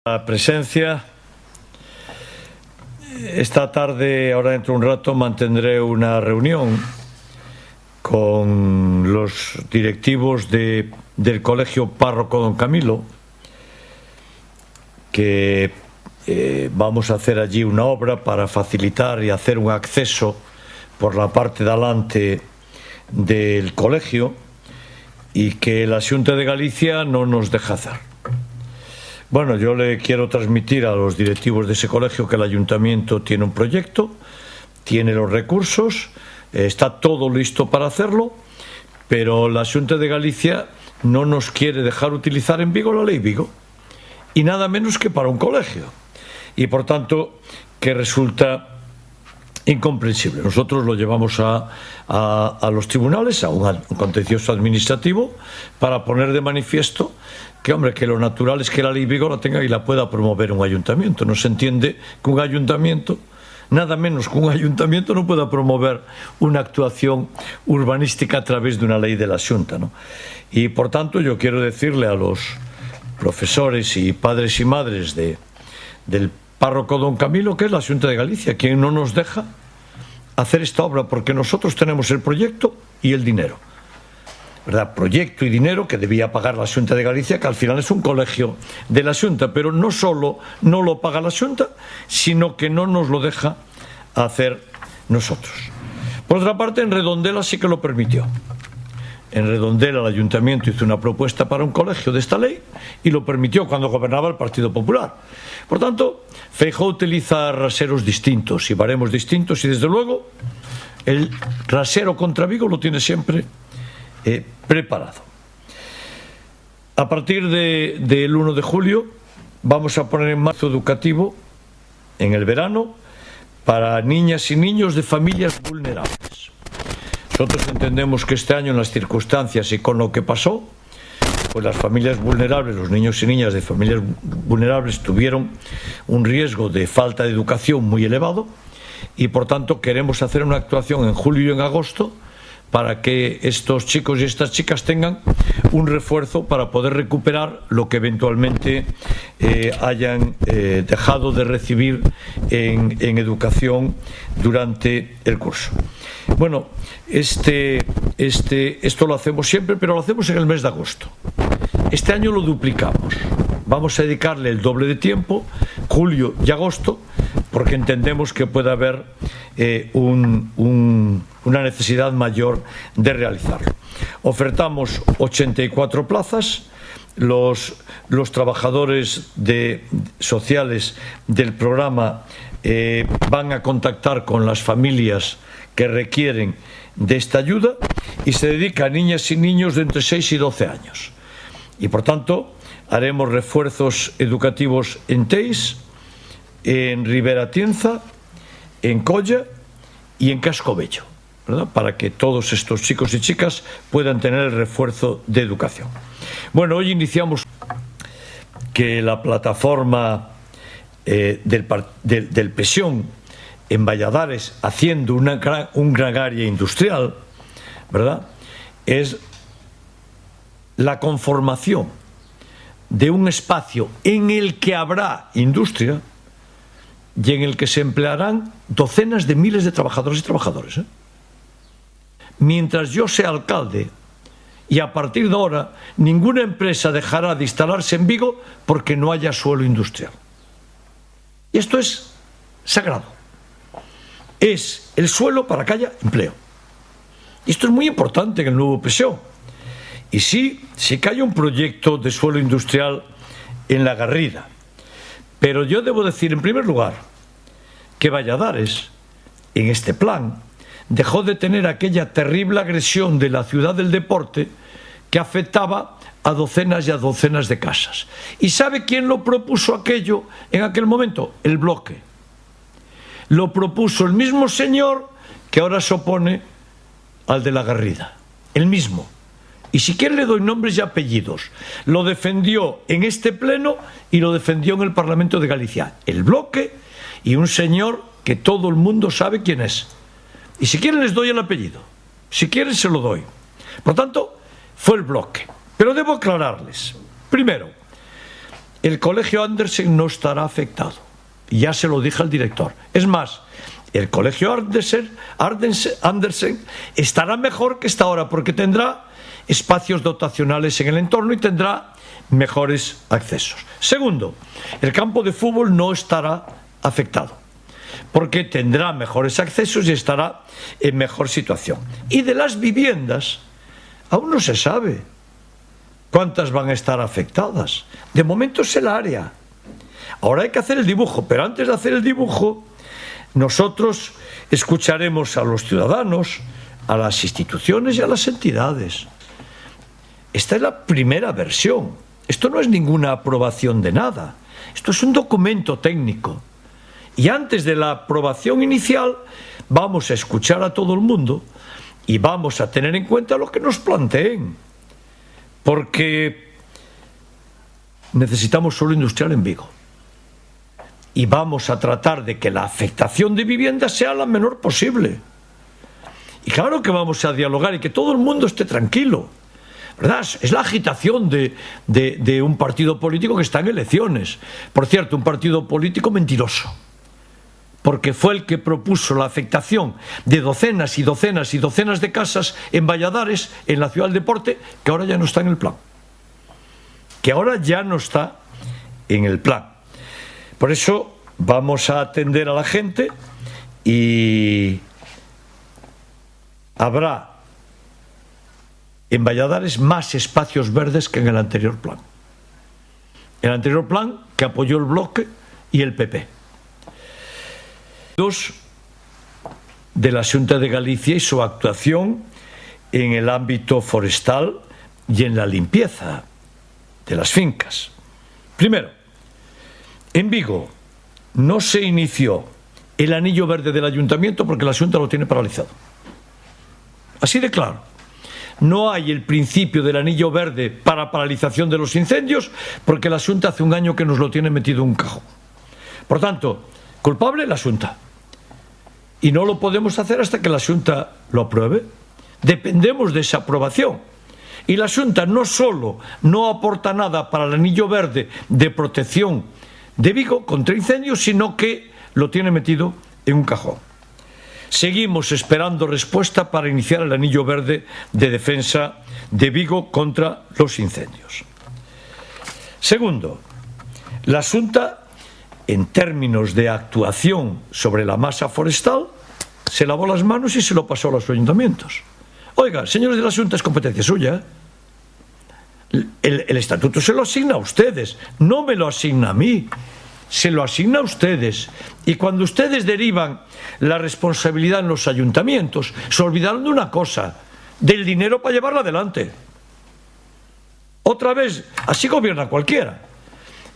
La presencia. Esta tarde, ahora dentro de un rato, mantendré una reunión con los directivos del Colegio Párroco Don Camilo, que vamos a hacer allí una obra para facilitar y hacer un acceso por la parte de adelante del colegio y que la Xunta de Galicia no nos deja hacer. Bueno, yo le quiero transmitir a los directivos de ese colegio que el ayuntamiento tiene un proyecto, tiene los recursos, está todo listo para hacerlo, pero la Xunta de Galicia no nos quiere dejar utilizar en Vigo la ley Vigo, y nada menos que para un colegio, y por tanto que resulta incomprensible. Nosotros lo llevamos a los tribunales, a un contencioso administrativo, para poner de manifiesto que, hombre, que lo natural es que la ley Vigo la tenga y la pueda promover un ayuntamiento. No se entiende que un ayuntamiento, nada menos que un ayuntamiento, no pueda promover una actuación urbanística a través de una ley de la Xunta, ¿no? Y por tanto yo quiero decirle a los profesores y padres y madres del párroco Don Camilo que es la Xunta de Galicia quien no nos deja hacer esta obra, porque nosotros tenemos el proyecto y el dinero, ¿verdad? Proyecto y dinero que debía pagar la Xunta de Galicia, que al final es un colegio de la Xunta, pero no solo no lo paga la Xunta, sino que no nos lo deja hacer nosotros. Por otra parte, en Redondela sí que lo permitió. En Redondela el ayuntamiento hizo una propuesta para un colegio de esta ley y lo permitió cuando gobernaba el Partido Popular. Por tanto, Feijóo utiliza raseros distintos y baremos distintos, y desde luego el rasero contra Vigo lo tiene siempre preparado. A partir del 1 de julio vamos a poner en marzo educativo en el verano para niñas y niños de familias vulnerables. Nosotros entendemos que este año, en las circunstancias y con lo que pasó, pues las familias vulnerables, los niños y niñas de familias vulnerables tuvieron un riesgo de falta de educación muy elevado, y por tanto queremos hacer una actuación en julio y en agosto para que estos chicos y estas chicas tengan un refuerzo para poder recuperar lo que eventualmente hayan dejado de recibir en educación durante el curso. Bueno, esto lo hacemos siempre, pero lo hacemos en el mes de agosto. Este año lo duplicamos. Vamos a dedicarle el doble de tiempo, julio y agosto, porque entendemos que puede haber una necesidad mayor de realizarlo. Ofertamos 84 plazas. Los trabajadores sociales del programa van a contactar con las familias que requieren de esta ayuda, y se dedica a niñas y niños de entre 6 y 12 años. Y por tanto haremos refuerzos educativos en Teis, en Ribera Tienza, en Colla y en Cascobello, ¿verdad? Para que todos estos chicos y chicas puedan tener el refuerzo de educación. Bueno, hoy iniciamos que la plataforma del Pesión en Valladares, haciendo un gran área industrial, ¿verdad? Es la conformación de un espacio en el que habrá industria y en el que se emplearán docenas de miles de trabajadoras y trabajadores. Mientras yo sea alcalde, y a partir de ahora, ninguna empresa dejará de instalarse en Vigo porque no haya suelo industrial. Y esto es sagrado. Es el suelo para que haya empleo. Y esto es muy importante en el nuevo Pesión. Y sí que hay un proyecto de suelo industrial en La Garrida. Pero yo debo decir, en primer lugar, que Valladares, en este plan, dejó de tener aquella terrible agresión de la ciudad del deporte que afectaba a docenas y a docenas de casas. ¿Y sabe quién lo propuso aquello en aquel momento? El Bloque. Lo propuso el mismo señor que ahora se opone al de La Garrida. El mismo. Y si quiere le doy nombres y apellidos. Lo defendió en este pleno y lo defendió en el Parlamento de Galicia. El Bloque y un señor que todo el mundo sabe quién es. Y si quieren les doy el apellido. Si quieren se lo doy. Por tanto, fue el Bloque. Pero debo aclararles. Primero, el Colegio Andersen no estará afectado. Ya se lo dije al director. Es más, el Colegio Andersen estará mejor que está ahora porque tendrá espacios dotacionales en el entorno y tendrá mejores accesos. Segundo, el campo de fútbol no estará afectado porque tendrá mejores accesos y estará en mejor situación. Y de las viviendas, aún no se sabe cuántas van a estar afectadas. De momento es el área. Ahora hay que hacer el dibujo, pero antes de hacer el dibujo, nosotros escucharemos a los ciudadanos, a las instituciones y a las entidades. Esta es la primera versión. Esto no es ninguna aprobación de nada. Esto es un documento técnico. Y antes de la aprobación inicial, vamos a escuchar a todo el mundo y vamos a tener en cuenta lo que nos planteen. Porque necesitamos suelo industrial en Vigo. Y vamos a tratar de que la afectación de vivienda sea la menor posible. Y claro que vamos a dialogar y que todo el mundo esté tranquilo, ¿verdad? Es la agitación de un partido político que está en elecciones. Por cierto, un partido político mentiroso, porque fue el que propuso la afectación de docenas y docenas y docenas de casas en Valladares, en la ciudad del deporte, que ahora ya no está en el plan. Que ahora ya no está en el plan. Por eso vamos a atender a la gente y habrá en Valladares más espacios verdes que en el anterior plan. El anterior plan que apoyó el Bloque y el PP. Dos, de la Xunta de Galicia y su actuación en el ámbito forestal y en la limpieza de las fincas. Primero, en Vigo no se inició el anillo verde del ayuntamiento porque la Xunta lo tiene paralizado. Así de claro. No hay el principio del anillo verde para paralización de los incendios porque la Xunta hace un año que nos lo tiene metido en un cajón. Por tanto, culpable la Xunta. Y no lo podemos hacer hasta que la Xunta lo apruebe. Dependemos de esa aprobación. Y la Xunta no solo no aporta nada para el anillo verde de protección de Vigo contra incendios, sino que lo tiene metido en un cajón. Seguimos esperando respuesta para iniciar el anillo verde de defensa de Vigo contra los incendios. Segundo, la Xunta, en términos de actuación sobre la masa forestal, se lavó las manos y se lo pasó a los ayuntamientos. Oiga, señores de la Xunta, es competencia suya. El estatuto se lo asigna a ustedes, no me lo asigna a mí. Se lo asigna a ustedes. Y cuando ustedes derivan la responsabilidad en los ayuntamientos, se olvidaron de una cosa, del dinero para llevarla adelante. Otra vez, así gobierna cualquiera.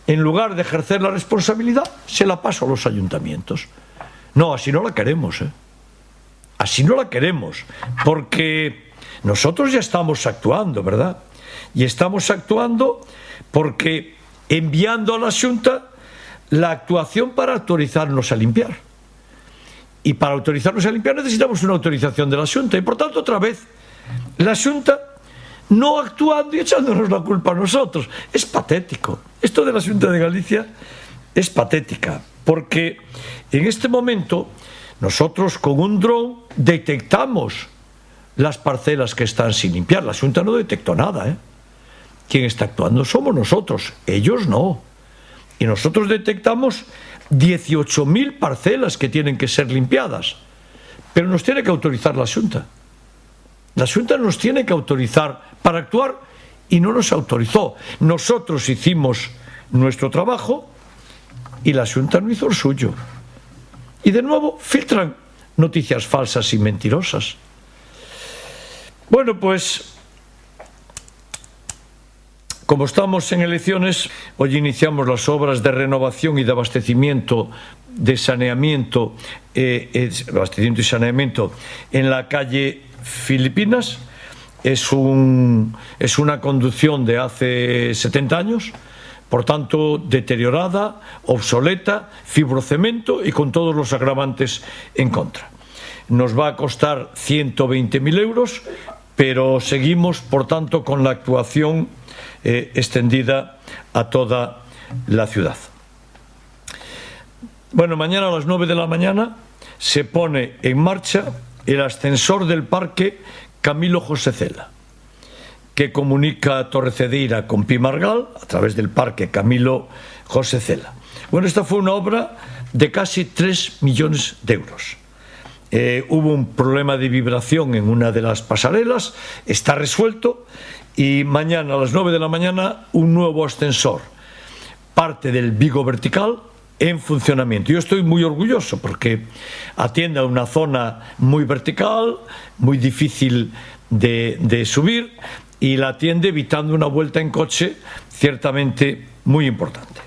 En lugar de ejercer la responsabilidad, se la pasa a los ayuntamientos. No, así no la queremos, ¿eh? Así no la queremos, porque nosotros ya estamos actuando, ¿verdad? Y estamos actuando porque enviando a la Xunta la actuación para autorizarnos a limpiar. Y para autorizarnos a limpiar necesitamos una autorización de la Xunta. Y por tanto, otra vez, la Xunta no actuando y echándonos la culpa a nosotros. Es patético. Esto de la Xunta de Galicia es patética. Porque en este momento nosotros con un dron detectamos las parcelas que están sin limpiar. La Xunta no detectó nada, ¿eh? Quien está actuando somos nosotros, ellos no. Y nosotros detectamos 18.000 parcelas que tienen que ser limpiadas. Pero nos tiene que autorizar la Xunta. La Xunta nos tiene que autorizar para actuar y no nos autorizó. Nosotros hicimos nuestro trabajo y la Xunta no hizo el suyo. Y de nuevo filtran noticias falsas y mentirosas. Bueno, pues como estamos en elecciones, hoy iniciamos las obras de renovación y de abastecimiento de saneamiento, abastecimiento y saneamiento en la calle Filipinas es una conducción de hace 70 años, por tanto deteriorada, obsoleta, fibrocemento y con todos los agravantes en contra. Nos va a costar 120.000 euros, pero seguimos, por tanto, con la actuación extendida a toda la ciudad. Bueno, mañana a las 9 de la mañana se pone en marcha el ascensor del Parque Camilo José Cela, que comunica Torrecedeira con Pimargal a través del Parque Camilo José Cela. Bueno, esta fue una obra de casi 3 millones de euros. Hubo un problema de vibración en una de las pasarelas, está resuelto, y mañana a las 9 de la mañana un nuevo ascensor, parte del Vigo Vertical, en funcionamiento. Yo estoy muy orgulloso porque atiende a una zona muy vertical, muy difícil de subir, y la atiende evitando una vuelta en coche ciertamente muy importante.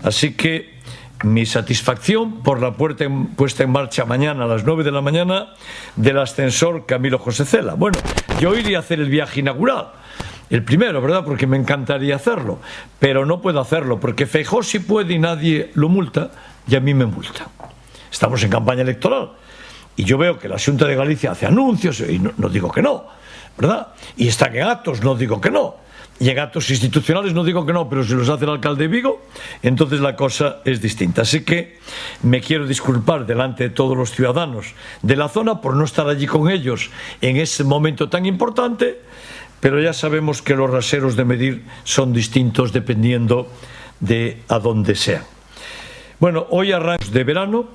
Así que mi satisfacción por la puesta en marcha mañana a las 9 de la mañana del ascensor Camilo José Cela. Bueno, yo iría a hacer el viaje inaugural, el primero, ¿verdad? Porque me encantaría hacerlo, pero no puedo hacerlo porque Feijóo sí puede y nadie lo multa, y a mí me multa. Estamos en campaña electoral y yo veo que la Xunta de Galicia hace anuncios y no digo que no, ¿verdad? Y están en actos, no digo que no. Y en actos institucionales no digo que no, pero si los hace el alcalde de Vigo, entonces la cosa es distinta. Así que me quiero disculpar delante de todos los ciudadanos de la zona por no estar allí con ellos en ese momento tan importante, pero ya sabemos que los raseros de medir son distintos dependiendo de a dónde sean. Bueno, hoy arrancamos de verano,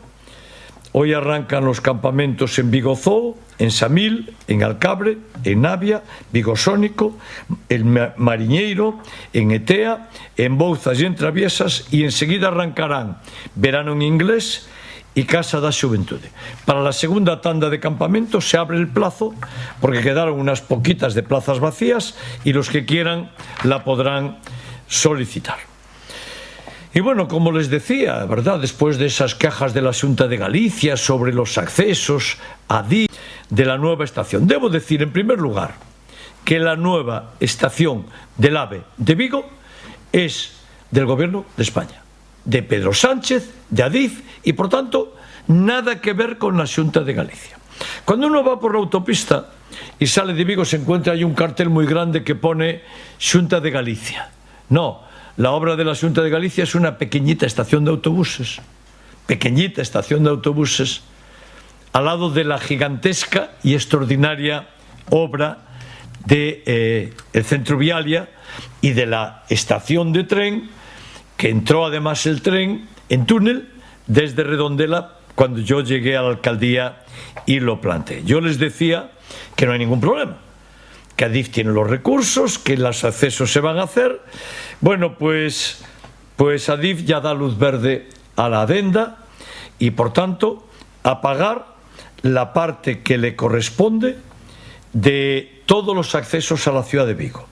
hoy arrancan los campamentos en Vigo Zoo, en Samil, en Alcabre, en Navia, Vigo Sónico, en Mariñeiro, en Etea, en Bouzas y en Traviesas, y enseguida arrancarán Verano en Inglés y Casa da Xuventude. Para la segunda tanda de campamentos se abre el plazo porque quedaron unas poquitas de plazas vacías y los que quieran la podrán solicitar. Y bueno, como les decía, ¿verdad?, después de esas quejas de la Xunta de Galicia sobre los accesos a DIF de la nueva estación, debo decir en primer lugar que la nueva estación del AVE de Vigo es del Gobierno de España, de Pedro Sánchez, de Adif, y por tanto nada que ver con la Xunta de Galicia. Cuando uno va por la autopista y sale de Vigo se encuentra ahí un cartel muy grande que pone Xunta de Galicia. No, la obra de la Xunta de Galicia es una pequeñita estación de autobuses, al lado de la gigantesca y extraordinaria obra del Centro Vialia y de la estación de tren, que entró además el tren en túnel desde Redondela cuando yo llegué a la alcaldía y lo planteé. Yo les decía que no hay ningún problema, que Adif tiene los recursos, que los accesos se van a hacer. Bueno, pues Adif ya da luz verde a la adenda y por tanto a pagar la parte que le corresponde de todos los accesos a la ciudad de Vigo.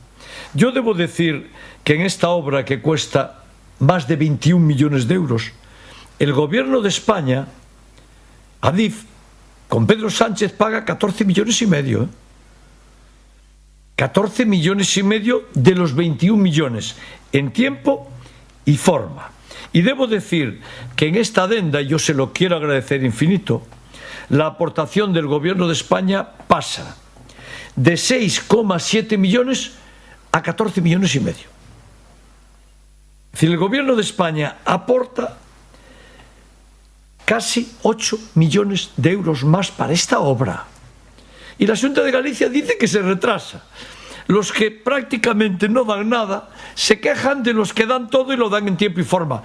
Yo debo decir que en esta obra, que cuesta más de 21 millones de euros, el Gobierno de España, Adif, con Pedro Sánchez, paga 14 millones y medio. 14 millones y medio de los 21 millones, en tiempo y forma. Y debo decir que en esta adenda, yo se lo quiero agradecer infinito, la aportación del Gobierno de España pasa de 6,7 millones a 14 millones y medio. Es decir, el Gobierno de España aporta casi 8 millones de euros más para esta obra. Y la Xunta de Galicia dice que se retrasa. Los que prácticamente no dan nada se quejan de los que dan todo y lo dan en tiempo y forma.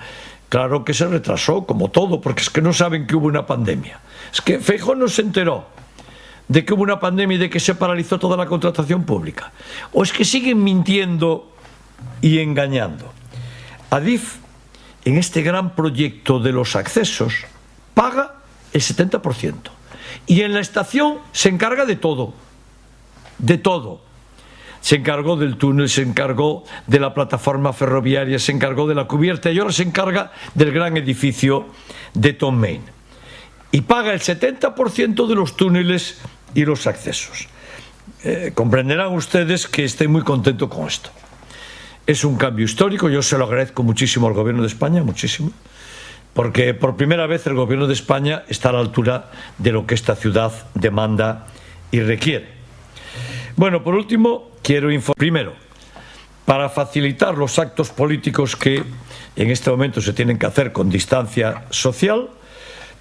Claro que se retrasó, como todo, porque es que no saben que hubo una pandemia. Es que Feijóo no se enteró de que hubo una pandemia y de que se paralizó toda la contratación pública. O es que siguen mintiendo y engañando. Adif, en este gran proyecto de los accesos, paga el 70%. Y en la estación se encarga de todo. De todo. Se encargó del túnel, se encargó de la plataforma ferroviaria, se encargó de la cubierta y ahora se encarga del gran edificio de Tom Main. Y paga el 70% de los túneles y los accesos. comprenderán ustedes que estoy muy contento con esto. Es un cambio histórico, yo se lo agradezco muchísimo al Gobierno de España, muchísimo, porque por primera vez el Gobierno de España está a la altura de lo que esta ciudad demanda y requiere. Bueno, por último, quiero informar. Primero, para facilitar los actos políticos que en este momento se tienen que hacer con distancia social,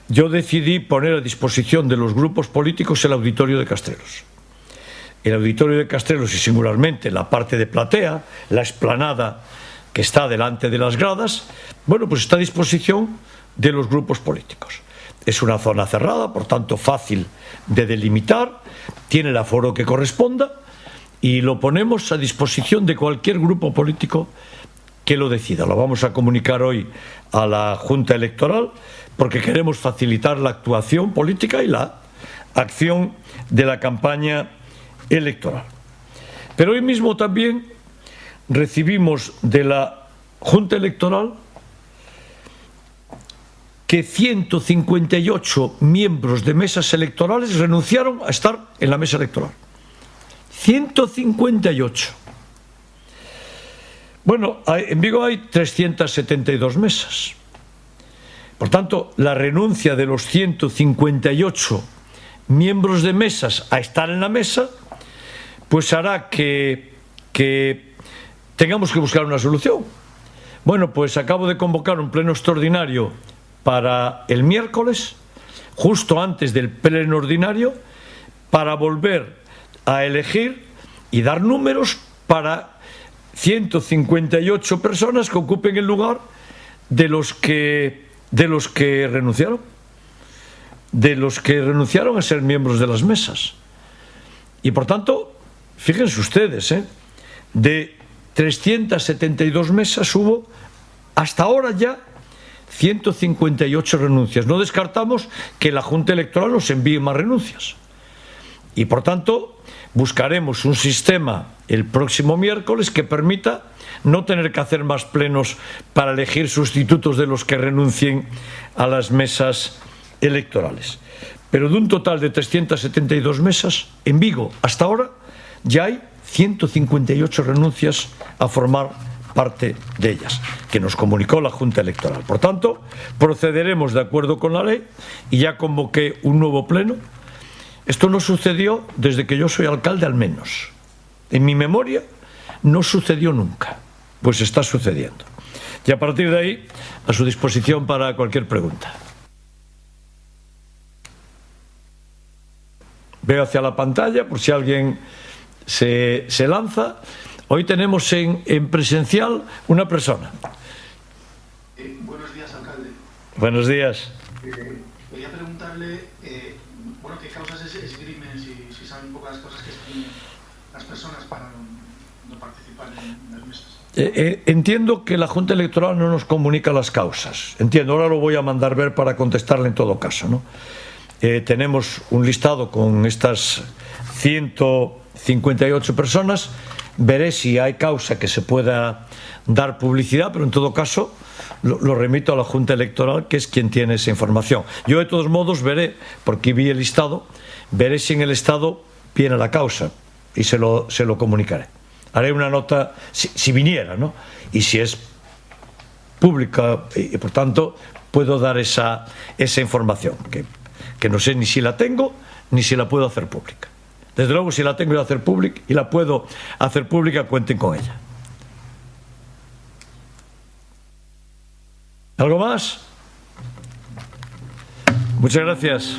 yo decidí poner a disposición de los grupos políticos el auditorio de Castrelos. El auditorio de Castrelos y singularmente la parte de platea, la explanada que está delante de las gradas, bueno, pues está a disposición de los grupos políticos. Es una zona cerrada, por tanto fácil de delimitar, tiene el aforo que corresponda y lo ponemos a disposición de cualquier grupo político que lo decida. Lo vamos a comunicar hoy a la Junta Electoral porque queremos facilitar la actuación política y la acción de la campaña electoral. Pero hoy mismo también recibimos de la Junta Electoral que 158 miembros de mesas electorales renunciaron a estar en la mesa electoral. 158. Bueno, en Vigo hay 372 mesas. Por tanto, la renuncia de los 158 miembros de mesas a estar en la mesa, pues hará que tengamos que buscar una solución. Bueno, pues acabo de convocar un pleno extraordinario para el miércoles, justo antes del pleno ordinario, para volver a elegir y dar números para 158 personas que ocupen el lugar de los que renunciaron, a ser miembros de las mesas. Y por tanto, fíjense ustedes, de 372 mesas hubo hasta ahora ya 158 renuncias. No descartamos que la Junta Electoral nos envíe más renuncias. Y por tanto, buscaremos un sistema el próximo miércoles que permita no tener que hacer más plenos para elegir sustitutos de los que renuncien a las mesas electorales. Pero de un total de 372 mesas, en Vigo hasta ahora ya hay 158 renuncias a formar parte de ellas, que nos comunicó la Junta Electoral. Por tanto, procederemos de acuerdo con la ley y ya convoqué un nuevo pleno. Esto no sucedió desde que yo soy alcalde, al menos. En mi memoria no sucedió nunca, pues está sucediendo. Y a partir de ahí, a su disposición para cualquier pregunta. Veo hacia la pantalla, por si alguien se lanza. Hoy tenemos en presencial una persona. Buenos días, alcalde. Buenos días. Quería preguntarle, qué causas esgrimen, si saben un poco las cosas que esgrimen las personas para no participar en las mesas. Entiendo que la Junta Electoral no nos comunica las causas. Entiendo, ahora lo voy a mandar ver para contestarle en todo caso, ¿no? Tenemos un listado con estas 158 personas. Veré si hay causa que se pueda dar publicidad, pero en todo caso lo remito a la Junta Electoral, que es quien tiene esa información. Yo de todos modos veré, porque vi el listado, veré si en el Estado viene la causa y se lo comunicaré. Haré una nota, si viniera, ¿no? Y si es pública, y por tanto puedo dar esa información, que no sé ni si la tengo ni si la puedo hacer pública. Desde luego, si la tengo y la puedo hacer pública, cuenten con ella. ¿Algo más? Muchas gracias.